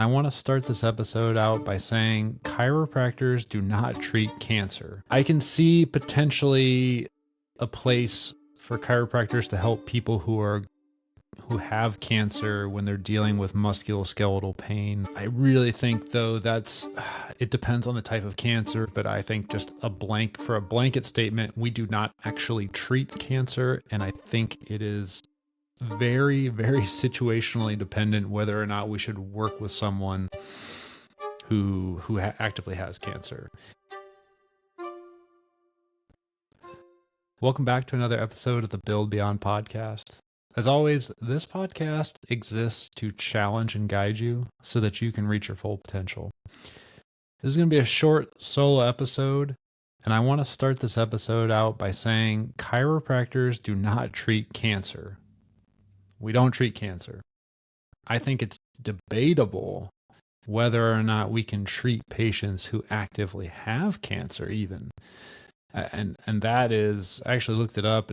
I want to start this episode out by saying chiropractors do not treat cancer. I can see potentially a place for chiropractors to help people who have cancer when they're dealing with musculoskeletal pain. I really think though it depends on the type of cancer, but I think just for a blanket statement, we do not actually treat cancer, and I think it is very, very situationally dependent whether or not we should work with someone who actively has cancer. Welcome back to another episode of the Build Beyond podcast. As always, this podcast exists to challenge and guide you so that you can reach your full potential. This is going to be a short solo episode, and I want to start this episode out by saying chiropractors do not treat cancer. We don't treat cancer. I think it's debatable whether or not we can treat patients who actively have cancer even. And that is, I actually looked it up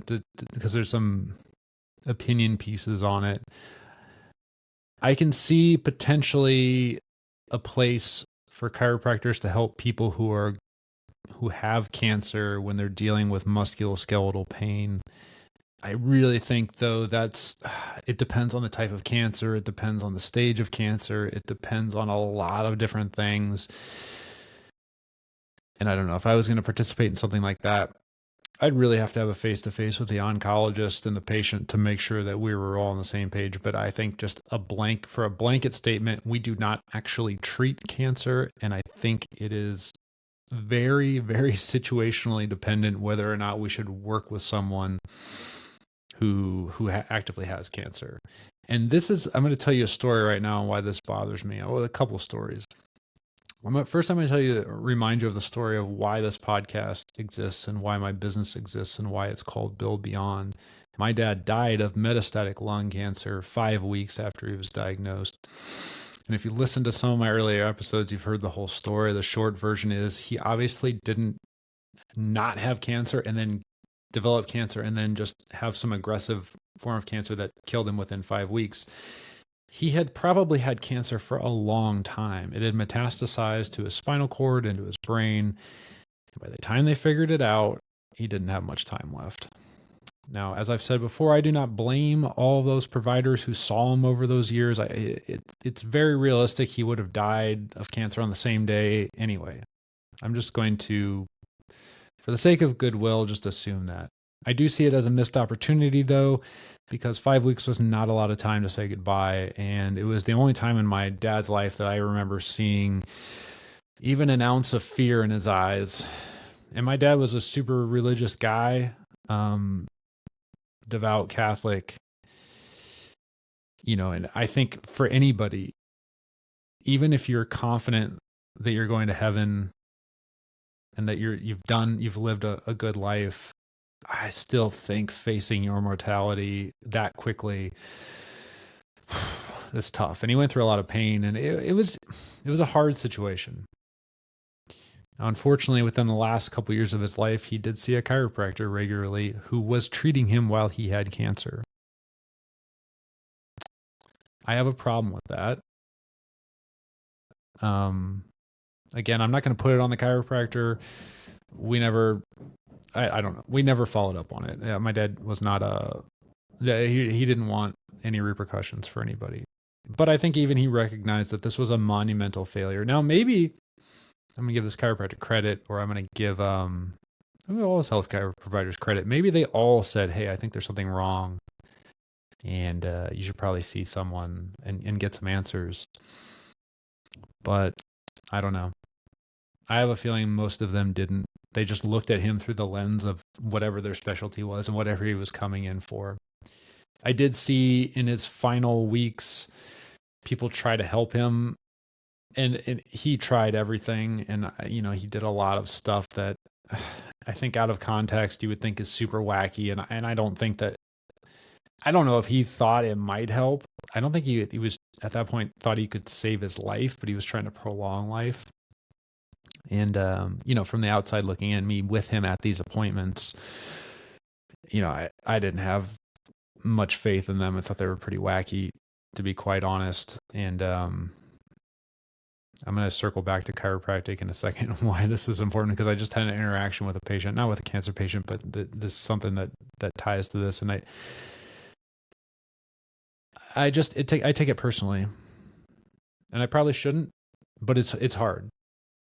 because there's some opinion pieces on it. I can see potentially a place for chiropractors to help people who have cancer when they're dealing with musculoskeletal pain. I really think though it depends on the type of cancer, it depends on the stage of cancer, it depends on a lot of different things. And I don't know, if I was going to participate in something like that, I'd really have to have a face-to-face with the oncologist and the patient to make sure that we were all on the same page. But I think just for a blanket statement, we do not actually treat cancer, and I think it is very, very situationally dependent whether or not we should work with someone who actively has cancer. And I'm going to tell you a story right now on why this bothers me. Well, a couple of stories. First, I'm going to remind you of the story of why this podcast exists and why my business exists and why it's called Build Beyond. My dad died of metastatic lung cancer 5 weeks after he was diagnosed. And if you listen to some of my earlier episodes, you've heard the whole story. The short version is he obviously didn't not have cancer and then develop cancer and then just have some aggressive form of cancer that killed him within 5 weeks. He had probably had cancer for a long time. It had metastasized to his spinal cord, into his brain. By the time they figured it out, he didn't have much time left. Now, as I've said before, I do not blame all those providers who saw him over those years. It's very realistic he would have died of cancer on the same day anyway. I'm just going to, for the sake of goodwill, just assume that. I do see it as a missed opportunity, though, because 5 weeks was not a lot of time to say goodbye. And it was the only time in my dad's life that I remember seeing even an ounce of fear in his eyes. And my dad was a super religious guy, devout Catholic, and I think for anybody, even if you're confident that you're going to heaven and that you've lived a good life, I still think facing your mortality that quickly, it's tough. And he went through a lot of pain, and it was a hard situation. Now, unfortunately, within the last couple years of his life, he did see a chiropractor regularly who was treating him while he had cancer. I have a problem with that. Again, I'm not going to put it on the chiropractor. I don't know. We never followed up on it. Yeah, my dad was not he didn't want any repercussions for anybody. But I think even he recognized that this was a monumental failure. Now, maybe I'm going to give this chiropractor credit, or I'm going to give all those healthcare providers credit. Maybe they all said, hey, I think there's something wrong, and you should probably see someone and get some answers. But I don't know. I have a feeling most of them didn't. They just looked at him through the lens of whatever their specialty was and whatever he was coming in for. I did see in his final weeks, people try to help him, and he tried everything. And, he did a lot of stuff that I think out of context, you would think is super wacky. And I don't think that, I don't know if he thought it might help. I don't think he was at that point thought he could save his life, but he was trying to prolong life. And, from the outside looking in, me with him at these appointments, I didn't have much faith in them. I thought they were pretty wacky, to be quite honest. And I'm going to circle back to chiropractic in a second, why this is important, because I just had an interaction with a patient, not with a cancer patient, but this is something that ties to this. And I take it personally, and I probably shouldn't, but it's hard,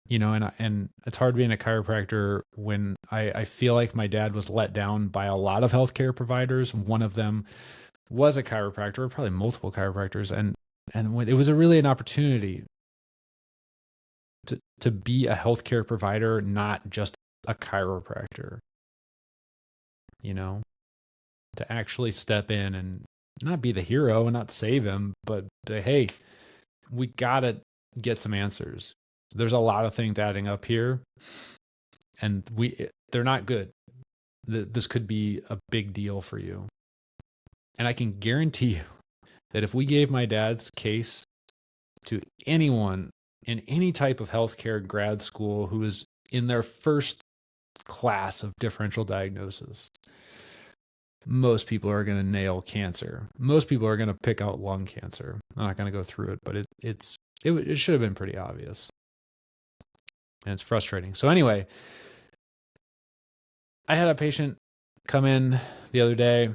and it's hard being a chiropractor when I feel like my dad was let down by a lot of healthcare providers. One of them was a chiropractor, or probably multiple chiropractors. And when, it was really an opportunity to be a healthcare provider, not just a chiropractor, to actually step in and not be the hero and not save him, but hey, we got to get some answers. There's a lot of things adding up here, and they're not good. This could be a big deal for you. And I can guarantee you that if we gave my dad's case to anyone in any type of healthcare grad school who is in their first class of differential diagnosis, most people are going to nail cancer. Most people are going to pick out lung cancer. I'm not going to go through it, but it should have been pretty obvious. And it's frustrating. So anyway, I had a patient come in the other day,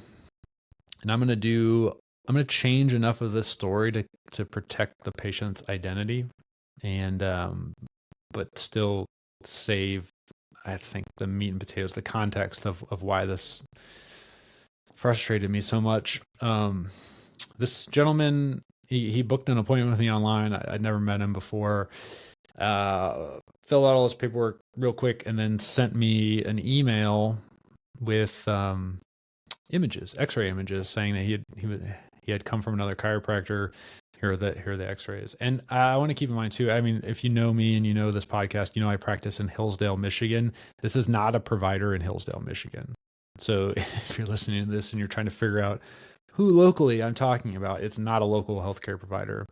and I'm going to change enough of this story to protect the patient's identity, and but still save, I think, the meat and potatoes, the context of why this frustrated me so much. This gentleman, he booked an appointment with me online. I'd never met him before. Filled out all this paperwork real quick, and then sent me an email with images, X-ray images, saying that he had come from another chiropractor. Here are the X-rays. And I want to keep in mind too, I mean, if you know me and you know this podcast, I practice in Hillsdale, Michigan. This is not a provider in Hillsdale, Michigan. So if you're listening to this and you're trying to figure out who locally I'm talking about, it's not a local healthcare provider.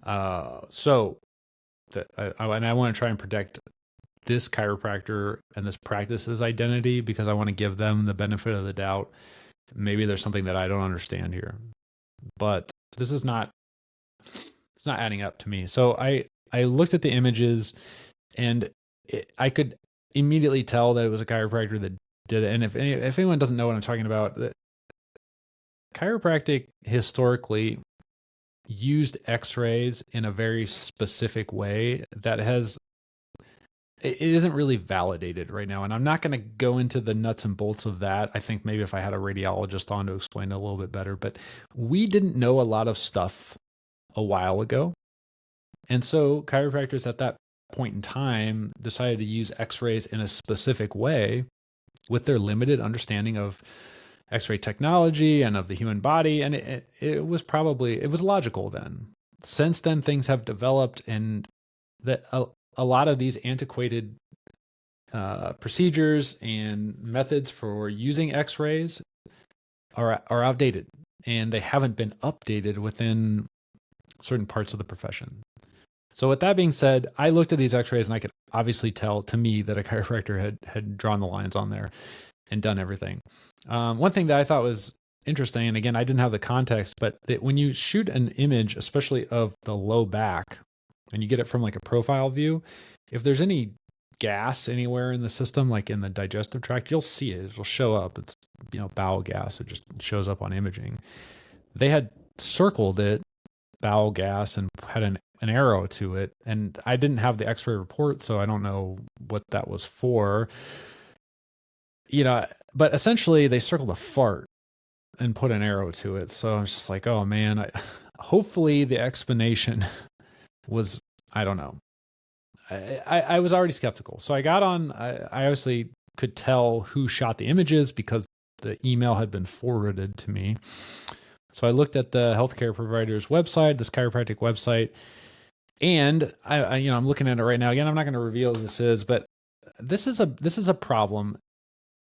And I want to try and protect this chiropractor and this practice's identity, because I want to give them the benefit of the doubt. Maybe there's something that I don't understand here, but this is not, it's not adding up to me. So I looked at the images, and I could immediately tell that it was a chiropractor that did it. And if anyone doesn't know what I'm talking about, chiropractic historically used X-rays in a very specific way that it isn't really validated right now. And I'm not going to go into the nuts and bolts of that. I think maybe if I had a radiologist on to explain it a little bit better, but we didn't know a lot of stuff a while ago. And so chiropractors at that point in time decided to use X-rays in a specific way with their limited understanding of X-ray technology and of the human body. And it was logical then. Since then, things have developed, and that a lot of these antiquated procedures and methods for using X-rays are outdated, and they haven't been updated within certain parts of the profession. So with that being said, I looked at these X-rays, and I could obviously tell, to me, that a chiropractor had drawn the lines on there and done everything. One thing that I thought was interesting, and again, I didn't have the context, but that when you shoot an image, especially of the low back, and you get it from like a profile view, if there's any gas anywhere in the system, like in the digestive tract, you'll see it. It'll show up. It's, bowel gas. It just shows up on imaging. They had circled it, bowel gas, and had an arrow to it. And I didn't have the X-ray report, so I don't know what that was for. But essentially they circled a fart and put an arrow to it. So I was just like, oh man, hopefully the explanation was, I don't know. I was already skeptical. So I got on, I obviously could tell who shot the images because the email had been forwarded to me. So I looked at the healthcare provider's website, this chiropractic website, and I'm looking at it right now. Again, I'm not going to reveal what this is, but this is a problem.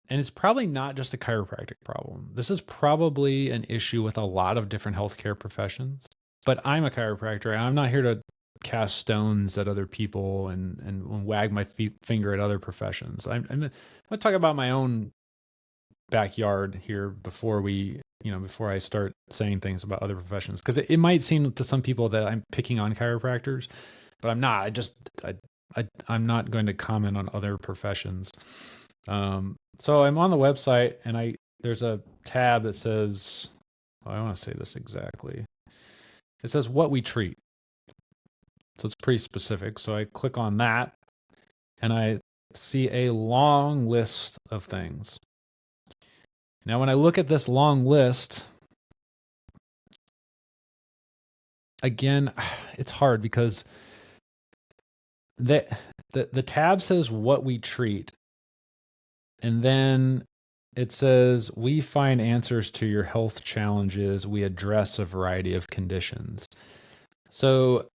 And it's probably not just a chiropractic problem. This is probably an issue with a lot of different healthcare professions. But I'm a chiropractor, and I'm not here to cast stones at other people and wag my finger at other professions. I'm going to talk about my own backyard here before I start saying things about other professions, because it might seem to some people that I'm picking on chiropractors. but I'm not. I'm not going to comment on other professions. So I'm on the website, and there's a tab that says, well, I want to say this exactly. It says what we treat. So it's pretty specific. So I click on that, and I see a long list of things. Now, when I look at this long list, again, it's hard because the tab says what we treat, and then it says we find answers to your health challenges. We address a variety of conditions. So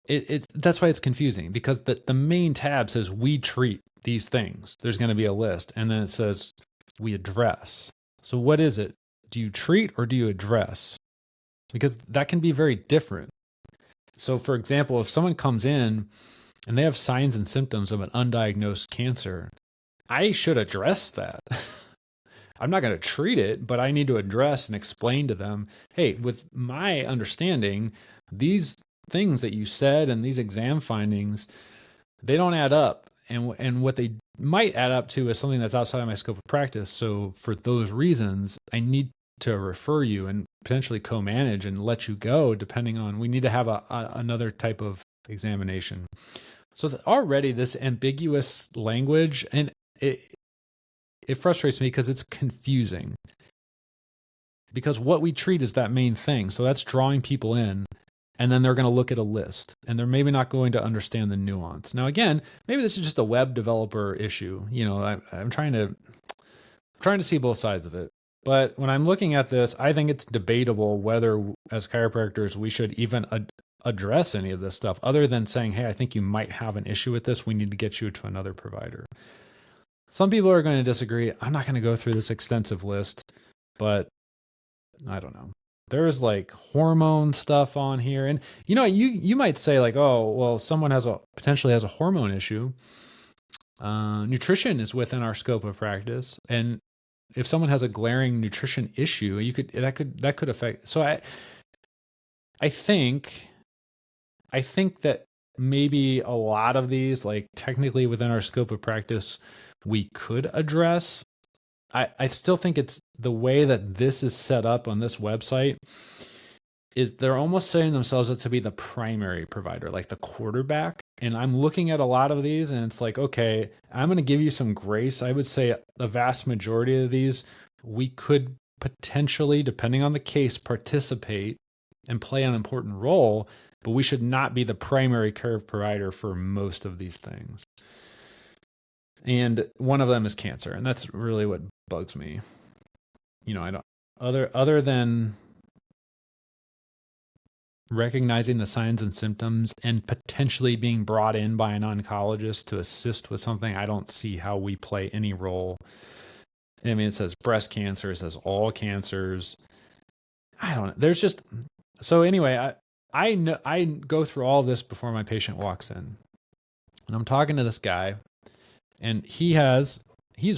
that's why it's confusing, because the main tab says we treat these things. There's going to be a list, and then it says we address. So what is it? Do you treat or do you address? Because that can be very different. So for example, if someone comes in and they have signs and symptoms of an undiagnosed cancer, I should address that. I'm not going to treat it, but I need to address and explain to them, hey, with my understanding, these things that you said and these exam findings, they don't add up. And what they might add up to is something that's outside of my scope of practice. So for those reasons, I need to refer you and potentially co-manage and let you go, depending on, we need to have another type of examination. So already this ambiguous language, and it frustrates me because it's confusing. Because what we treat is that main thing. So that's drawing people in, and then they're going to look at a list, and they're maybe not going to understand the nuance. Now, again, maybe this is just a web developer issue. I'm trying to see both sides of it. But when I'm looking at this, I think it's debatable whether, as chiropractors, we should even address any of this stuff, other than saying, hey, I think you might have an issue with this. We need to get you to another provider. Some people are going to disagree. I'm not going to go through this extensive list, but I don't know. There's like hormone stuff on here. And you might say like, oh, well, someone potentially has a hormone issue. Nutrition is within our scope of practice. And if someone has a glaring nutrition issue, that could affect. So I think that maybe a lot of these, like technically within our scope of practice, we could address. I still think it's the way that this is set up on this website is they're almost setting themselves up to be the primary provider, like the quarterback. And I'm looking at a lot of these and it's like, okay, I'm going to give you some grace. I would say the vast majority of these, we could potentially, depending on the case, participate and play an important role, but we should not be the primary care provider for most of these things. And one of them is cancer. And that's really what bugs me. I don't, other than recognizing the signs and symptoms and potentially being brought in by an oncologist to assist with something, I don't see how we play any role. I mean, it says breast cancer, it says all cancers. I don't know. There's just, so anyway, I go through all this before my patient walks in. And I'm talking to this guy, and he's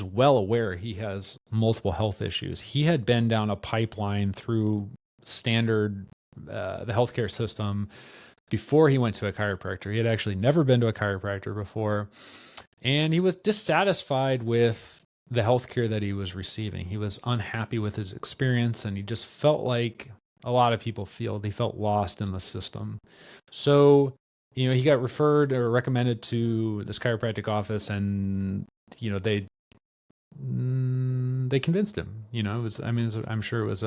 well aware he has multiple health issues. He had been down a pipeline through standard, the healthcare system before he went to a chiropractor. He had actually never been to a chiropractor before. And he was dissatisfied with the healthcare that he was receiving. He was unhappy with his experience, and he just felt like a lot of people feel. They felt lost in the system. So, he got referred or recommended to this chiropractic office, and, they convinced him. I'm sure it was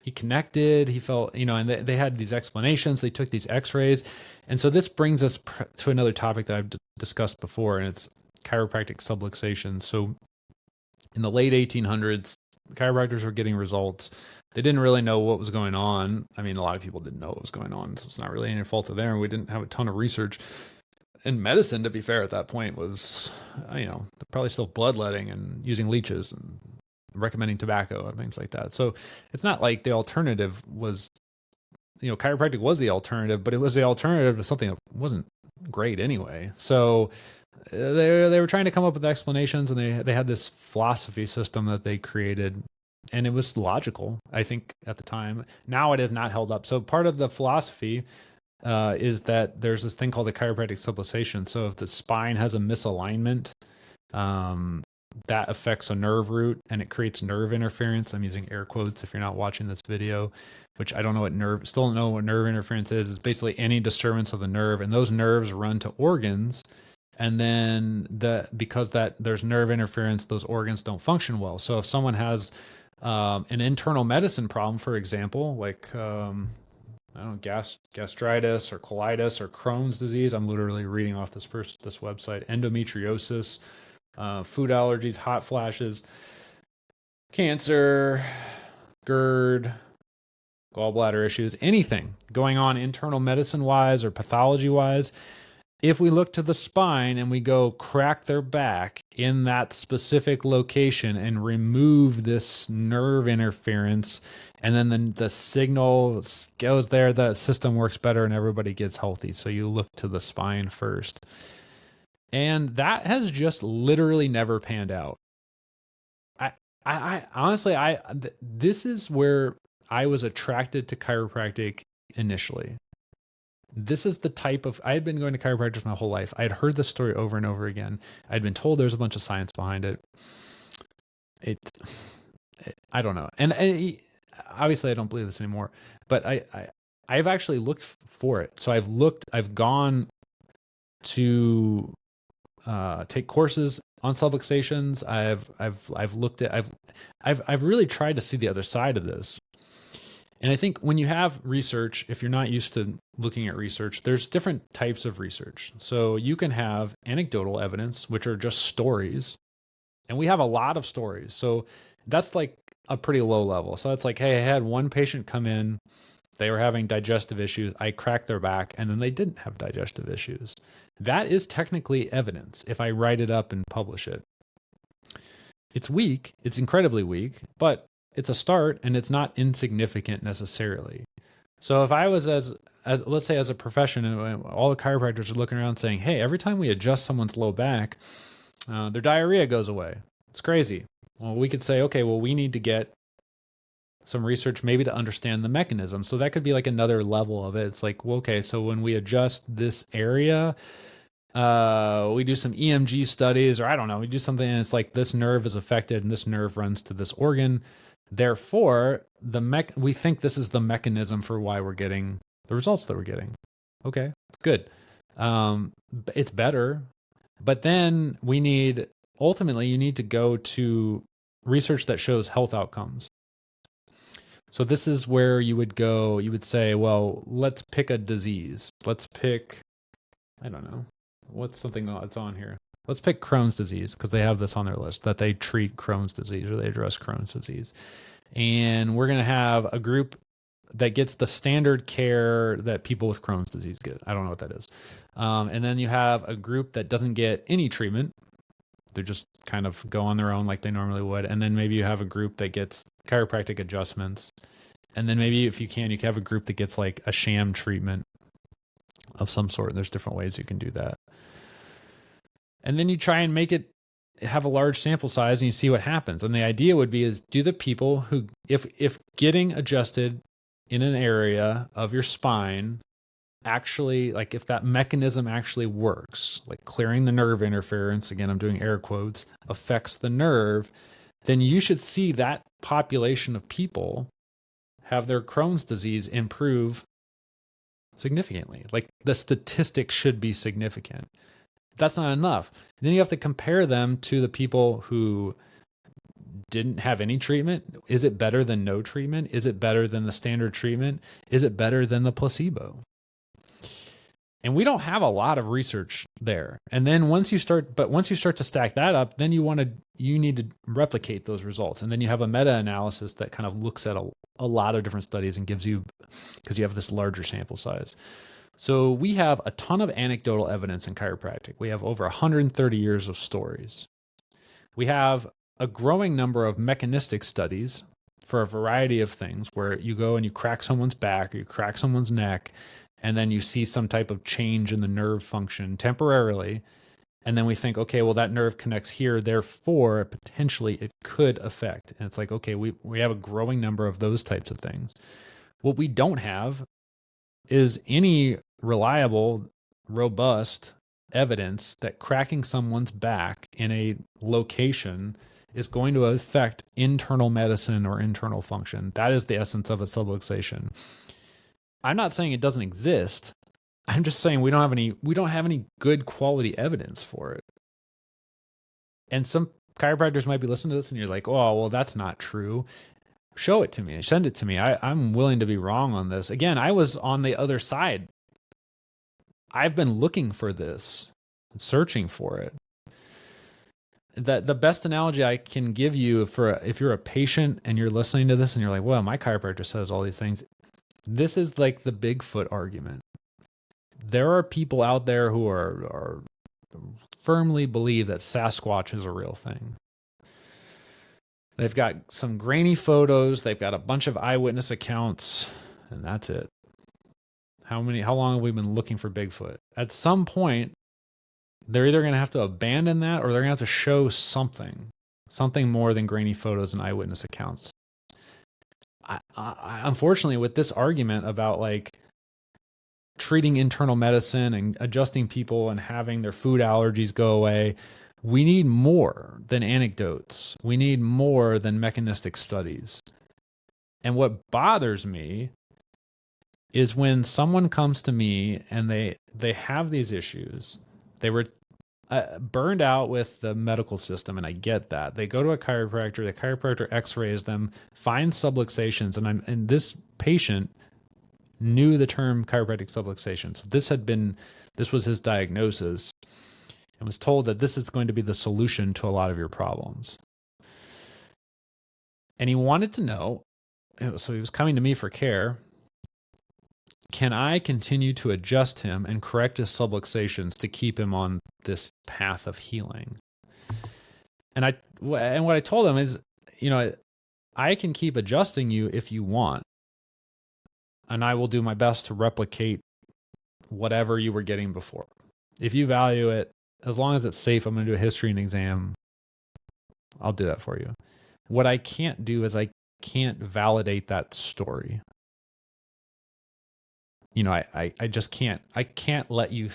he connected, he felt, and they had these explanations, they took these x-rays. And so this brings us to another topic that I've discussed before, and it's chiropractic subluxation. So in the late 1800s, chiropractors were getting results. They didn't really know what was going on. I mean, a lot of people didn't know what was going on, so it's not really any fault of theirs. We didn't have a ton of research. And medicine, to be fair, at that point was, probably still bloodletting and using leeches and recommending tobacco and things like that. So it's not like the alternative was, chiropractic was the alternative, but it was the alternative to something that wasn't great anyway. So they were trying to come up with explanations, and they had this philosophy system that they created, and it was logical, I think, at the time. Now it is not held up. So part of the philosophy is that there's this thing called the chiropractic subluxation. So if the spine has a misalignment, that affects a nerve root and it creates nerve interference. I'm using air quotes if you're not watching this video, which I don't know what still don't know what nerve interference is. It's basically any disturbance of the nerve, and those nerves run to organs. And then because there's nerve interference, those organs don't function well. So if someone has an internal medicine problem, for example, like I don't know, gastritis or colitis or Crohn's disease. I'm literally reading off this website. Endometriosis, food allergies, hot flashes, cancer, GERD, gallbladder issues, anything going on internal medicine wise or pathology wise. If we look to the spine and we go crack their back in that specific location and remove this nerve interference, and then the signal goes there, the system works better and everybody gets healthy. So you look to the spine first. And that has just literally never panned out. I honestly, this is where I was attracted to chiropractic initially. This is the type of, I had been going to chiropractors my whole life. I had heard this story over and over again. I'd been told there's a bunch of science behind it. I don't know. And obviously I don't believe this anymore, but I've actually looked for it. So I've gone to take courses on subluxations. I've really tried to see the other side of this. And I think when you have research, if you're not used to looking at research, there's different types of research. So you can have anecdotal evidence, which are just stories. And we have a lot of stories. So that's like a pretty low level. So it's like, hey, I had one patient come in, they were having digestive issues. I cracked their back and then they didn't have digestive issues. That is technically evidence if I write it up and publish it. It's weak. It's incredibly weak, but it's a start and it's not insignificant necessarily. So if I was as let's say as a profession and all the chiropractors are looking around saying, hey, every time we adjust someone's low back, their diarrhea goes away. It's crazy. Well, we could say, okay, well, we need to get some research maybe to understand the mechanism. So that could be like another level of it. It's like, well, okay, so when we adjust this area, we do some EMG studies, or I don't know, we do something and it's like this nerve is affected and this nerve runs to this organ. Therefore, we think this is the mechanism for why we're getting the results that we're getting. Okay, good. It's better. But then ultimately, you need to go to research that shows health outcomes. So this is where you would say, well, let's pick a disease. Let's pick, I don't know, what's something that's on here? Let's pick Crohn's disease because they have this on their list that they treat Crohn's disease or they address Crohn's disease. And we're going to have a group that gets the standard care that people with Crohn's disease get. I don't know what that is. And then you have a group that doesn't get any treatment. They just kind of go on their own like they normally would. And then maybe you have a group that gets chiropractic adjustments. And then maybe if you can have a group that gets like a sham treatment of some sort. There's different ways you can do that. And then you try and have a large sample size and you see what happens. And the idea would be is do the people who, if getting adjusted in an area of your spine actually, like if that mechanism actually works, like clearing the nerve interference, again, I'm doing air quotes, affects the nerve, then you should see that population of people have their Crohn's disease improve significantly. Like the statistics should be significant. That's not enough. Then you have to compare them to the people who didn't have any treatment. Is it better than no treatment? Is it better than the standard treatment? Is it better than the placebo? And we don't have a lot of research there. And then once you start to stack that up, then you need to replicate those results. And then you have a meta-analysis that kind of looks at a lot of different studies and gives you, because you have this larger sample size. So we have a ton of anecdotal evidence in chiropractic. We have over 130 years of stories. We have a growing number of mechanistic studies for a variety of things where you go and you crack someone's back or you crack someone's neck, and then you see some type of change in the nerve function temporarily. And then we think, okay, well, that nerve connects here, therefore, potentially it could affect. And it's like, okay, we have a growing number of those types of things. What we don't have is any reliable, robust evidence that cracking someone's back in a location is going to affect internal medicine or internal function. That is the essence of a subluxation. I'm not saying it doesn't exist. I'm just saying we don't have any good quality evidence for it. And some chiropractors might be listening to this and you're like, oh, well, that's not true. Show it to me. Send it to me. I'm willing to be wrong on this. Again, I was on the other side. I've been looking for this, searching for it. The best analogy I can give you if you're a patient and you're listening to this and you're like, well, my chiropractor says all these things. This is like the Bigfoot argument. There are people out there who are firmly believe that Sasquatch is a real thing. They've got some grainy photos. They've got a bunch of eyewitness accounts, and that's it. How long have we been looking for Bigfoot? At some point, they're either going to have to abandon that or they're going to have to show something more than grainy photos and eyewitness accounts. I unfortunately, with this argument about like treating internal medicine and adjusting people and having their food allergies go away, we need more than anecdotes. We need more than mechanistic studies. And what bothers me is when someone comes to me and they have these issues. They were burned out with the medical system, and I get that. They go to a chiropractor, the chiropractor x-rays them, finds subluxations, and this patient knew the term chiropractic subluxation. So this was his diagnosis, and was told that this is going to be the solution to a lot of your problems. And he wanted to know, so he was coming to me for care. Can I continue to adjust him and correct his subluxations to keep him on this path of healing? And what I told him is, I can keep adjusting you if you want, and I will do my best to replicate whatever you were getting before. If you value it, as long as it's safe, I'm going to do a history and exam. I'll do that for you. What I can't do is I can't validate that story. I just can't. I can't let you.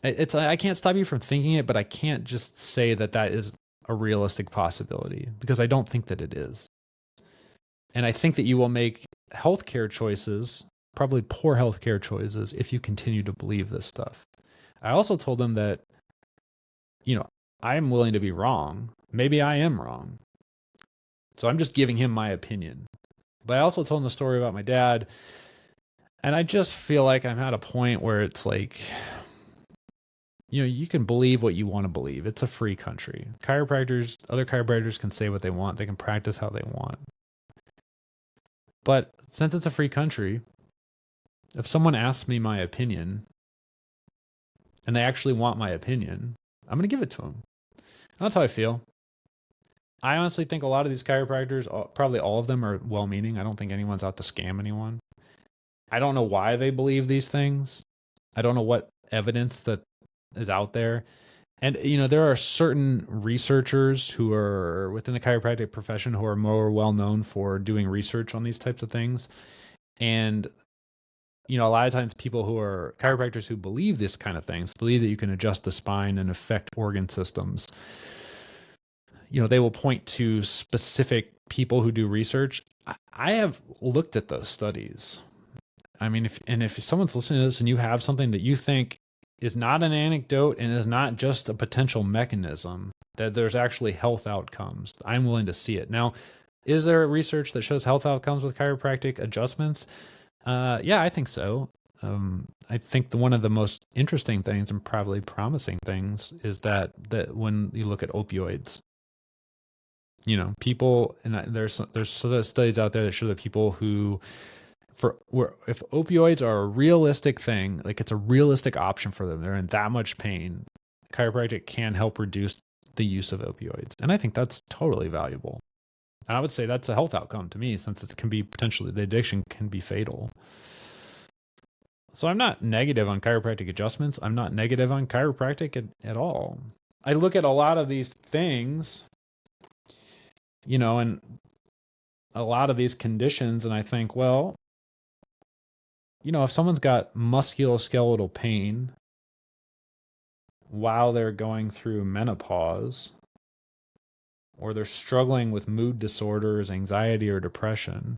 I can't stop you from thinking it, but I can't just say that is a realistic possibility, because I don't think that it is. And I think that you will make healthcare choices, probably poor healthcare choices, if you continue to believe this stuff. I also told them that, I am willing to be wrong. Maybe I am wrong. So I'm just giving him my opinion. But I also told him the story about my dad. And I just feel like I'm at a point where it's like, you can believe what you want to believe. It's a free country. Other chiropractors can say what they want. They can practice how they want. But since it's a free country, if someone asks me my opinion, and they actually want my opinion, I'm going to give it to them. And that's how I feel. I honestly think a lot of these chiropractors, probably all of them, are well-meaning. I don't think anyone's out to scam anyone. I don't know why they believe these things. I don't know what evidence that is out there. And, there are certain researchers who are within the chiropractic profession who are more well-known for doing research on these types of things. And, a lot of times people who are chiropractors who believe this kind of things, believe that you can adjust the spine and affect organ systems, they will point to specific people who do research. I have looked at those studies. I mean, if someone's listening to this and you have something that you think is not an anecdote and is not just a potential mechanism, that there's actually health outcomes, I'm willing to see it. Now, is there research that shows health outcomes with chiropractic adjustments? Yeah, I think so. I think one of the most interesting things and probably promising things is that when you look at opioids, people, and there's sort of studies out there that show that people who, if opioids are a realistic thing, like it's a realistic option for them, they're in that much pain, chiropractic can help reduce the use of opioids. And I think that's totally valuable. And I would say that's a health outcome to me, since it can be potentially, the addiction can be fatal. So I'm not negative on chiropractic adjustments. I'm not negative on chiropractic at all. I look at a lot of these things, and a lot of these conditions, and I think, well, if someone's got musculoskeletal pain while they're going through menopause, or they're struggling with mood disorders, anxiety, or depression,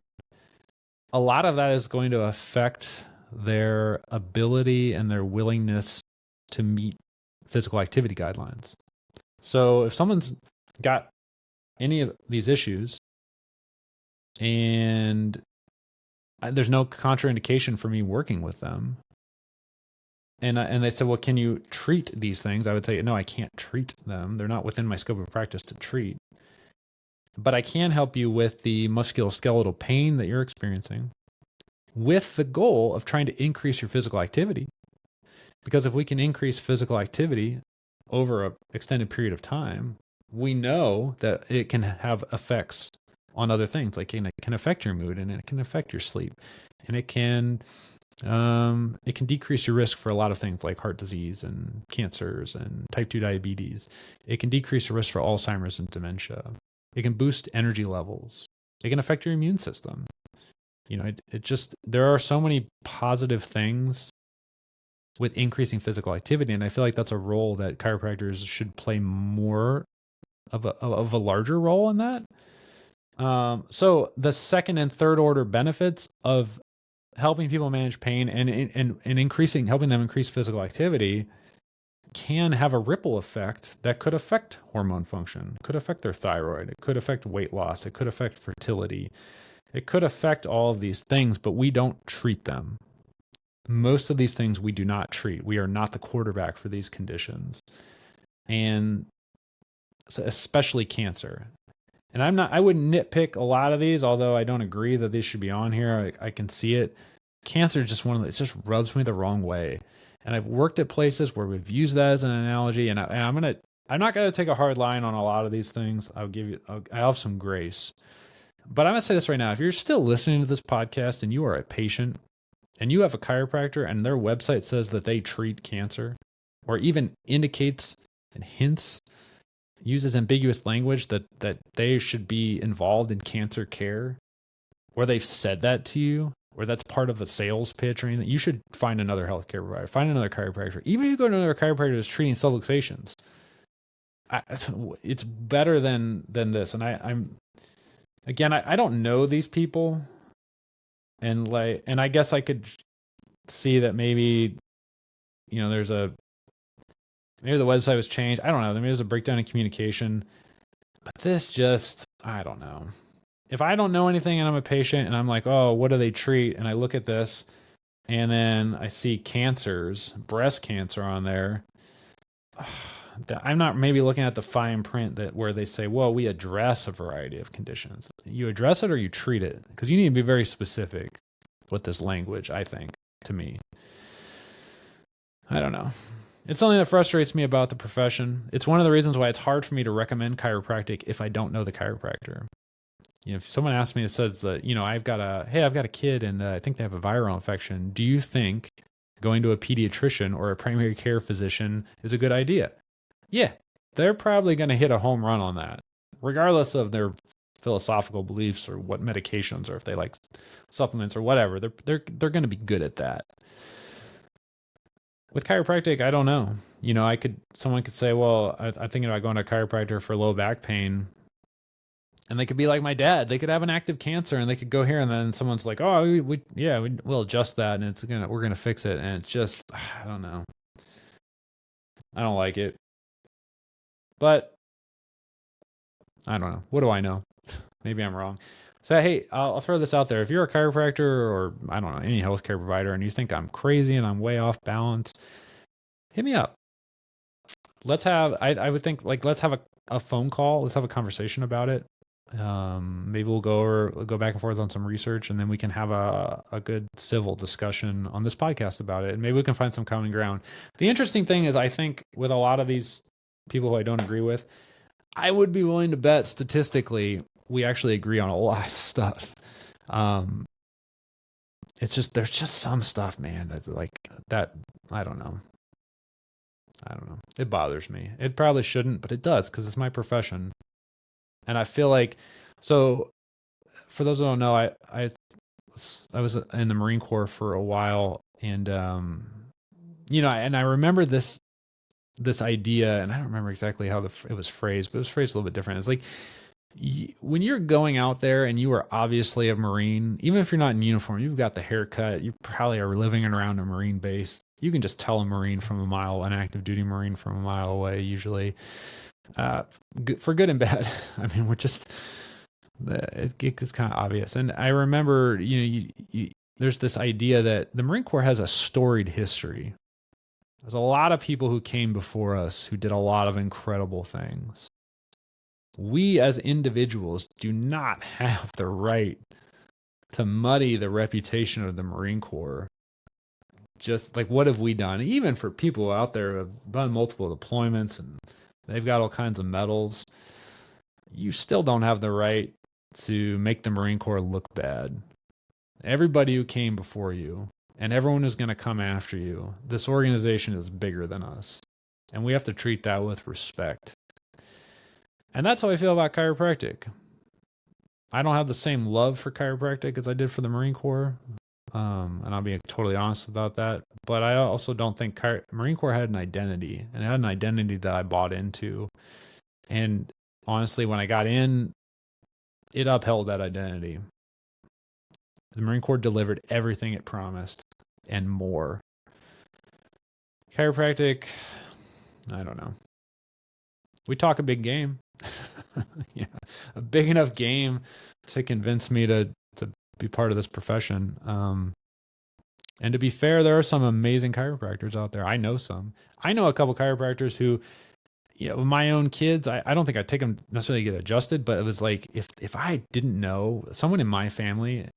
a lot of that is going to affect their ability and their willingness to meet physical activity guidelines. So if someone's got any of these issues and there's no contraindication for me working with them, and they said, well, can you treat these things? I would say, no, I can't treat them. They're not within my scope of practice to treat. But I can help you with the musculoskeletal pain that you're experiencing, with the goal of trying to increase your physical activity. Because if we can increase physical activity over an extended period of time, we know that it can have effects on other things. Like it can affect your mood, and it can affect your sleep, and it can decrease your risk for a lot of things like heart disease and cancers and type 2 diabetes. It can decrease your risk for Alzheimer's and dementia. It can boost energy levels. It can affect your immune system. There are so many positive things with increasing physical activity. And I feel like that's a role that chiropractors should play more of a larger role in that. So the second and third order benefits of helping people manage pain and helping them increase physical activity can have a ripple effect that could affect hormone function, could affect their thyroid, it could affect weight loss, it could affect fertility, it could affect all of these things, but we don't treat them. Most of these things we do not treat. We are not the quarterback for these conditions, and especially cancer. And I wouldn't nitpick a lot of these, although I don't agree that these should be on here. I can see it. Cancer is just it just rubs me the wrong way. And I've worked at places where we've used that as an analogy, and I'm not gonna take a hard line on a lot of these things. I'll have some grace. But I'm gonna say this right now: if you're still listening to this podcast and you are a patient and you have a chiropractor and their website says that they treat cancer, or even indicates and hints, uses ambiguous language that they should be involved in cancer care, or they've said that to you, or that's part of the sales pitch or anything, you should find another healthcare provider, find another chiropractor. Even if you go to another chiropractor that's treating subluxations, it's better than this. And I don't know these people, and I guess I could see that maybe maybe the website was changed. I don't know. Maybe there's a breakdown in communication. But this I don't know. If I don't know anything and I'm a patient and I'm like, oh, what do they treat? And I look at this and then I see cancers, breast cancer on there. I'm not maybe looking at the fine print where they say, well, we address a variety of conditions. You address it or you treat it? Because you need to be very specific with this language, I think, to me. I don't know. It's something that frustrates me about the profession. It's one of the reasons why it's hard for me to recommend chiropractic if I don't know the chiropractor. If someone asks me, it says that, I've got a kid and I think they have a viral infection. Do you think going to a pediatrician or a primary care physician is a good idea? Yeah, they're probably going to hit a home run on that, regardless of their philosophical beliefs or what medications, or if they like supplements or whatever. They're going to be good at that. With chiropractic, I don't know. Someone could say, well, I'm thinking about going to a chiropractor for low back pain. And they could be like my dad. They could have an active cancer and they could go here, and then someone's like, oh, we'll adjust that and we're going to fix it. And it's just, I don't know. I don't like it. But I don't know. What do I know? Maybe I'm wrong. So, hey, I'll throw this out there. If you're a chiropractor or, I don't know, any healthcare provider, and you think I'm crazy and I'm way off balance, hit me up. I would think, let's have a phone call. Let's have a conversation about it. Maybe we'll go back and forth on some research, and then we can have a good civil discussion on this podcast about it. And maybe we can find some common ground. The interesting thing is, I think with a lot of these people who I don't agree with, I would be willing to bet statistically we actually agree on a lot of stuff. It's just, there's just some stuff, man, that's like that. I don't know. It bothers me. It probably shouldn't, but it does, because it's my profession. And I feel like, so for those who don't know, I I was in the Marine Corps for a while, and and I remember this idea, and I don't remember exactly how it was phrased, but it was phrased a little bit different. It's like, when you're going out there and you are obviously a Marine, even if you're not in uniform, you've got the haircut, you probably are living around a Marine base. You can just tell a Marine from a mile, an active duty Marine from a mile away, usually, for good and bad. I mean, it's kind of obvious. And I remember, there's this idea that the Marine Corps has a storied history. There's a lot of people who came before us who did a lot of incredible things. We as individuals do not have the right to muddy the reputation of the Marine Corps. Just like, what have we done? Even for people out there who have done multiple deployments and they've got all kinds of medals, you still don't have the right to make the Marine Corps look bad. Everybody who came before you and everyone is going to come after you, this organization is bigger than us. And we have to treat that with respect. And that's how I feel about chiropractic. I don't have the same love for chiropractic as I did for the Marine Corps. And I'll be totally honest about that. But I also don't think Marine Corps had an identity, and it had an identity that I bought into. And honestly, when I got in, it upheld that identity. The Marine Corps delivered everything it promised and more. Chiropractic, I don't know. We talk a big game. Yeah, a big enough game to convince me to be part of this profession. And to be fair, there are some amazing chiropractors out there. I know some. I know a couple chiropractors who, my own kids, I don't think I'd take them necessarily to get adjusted, but it was like, if I didn't know someone in my family,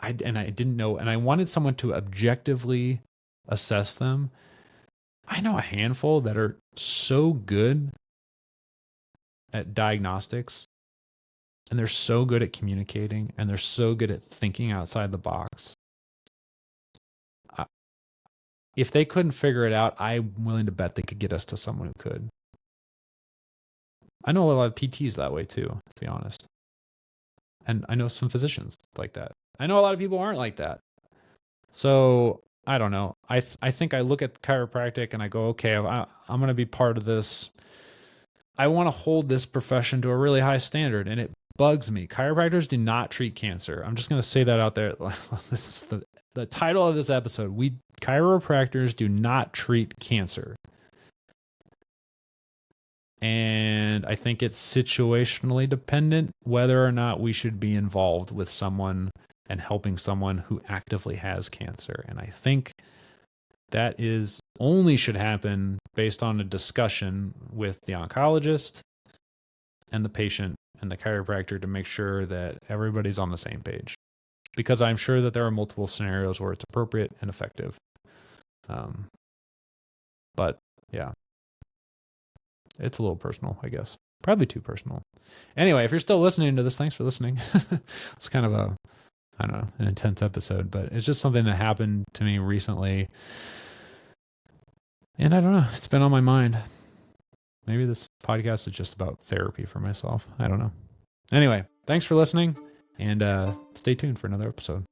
I didn't know, and I wanted someone to objectively assess them, I know a handful that are so good at diagnostics, and they're so good at communicating, and they're so good at thinking outside the box. If they couldn't figure it out, I'm willing to bet they could get us to someone who could. I know a lot of PTs that way too, to be honest. And I know some physicians like that. I know a lot of people aren't like that. So I don't know. I think I look at chiropractic and I go, okay, I'm going to be part of this. I want to hold this profession to a really high standard, and it bugs me. Chiropractors do not treat cancer. I'm just going to say that out there. This is the title of this episode. Chiropractors do not treat cancer. And I think it's situationally dependent whether or not we should be involved with someone and helping someone who actively has cancer. And I think that only should happen based on a discussion with the oncologist and the patient and the chiropractor to make sure that everybody's on the same page. Because I'm sure that there are multiple scenarios where it's appropriate and effective. But yeah, it's a little personal, I guess. Probably too personal. Anyway, if you're still listening to this, thanks for listening. It's kind of an intense episode, but it's just something that happened to me recently. And I don't know, it's been on my mind. Maybe this podcast is just about therapy for myself. I don't know. Anyway, thanks for listening, and stay tuned for another episode.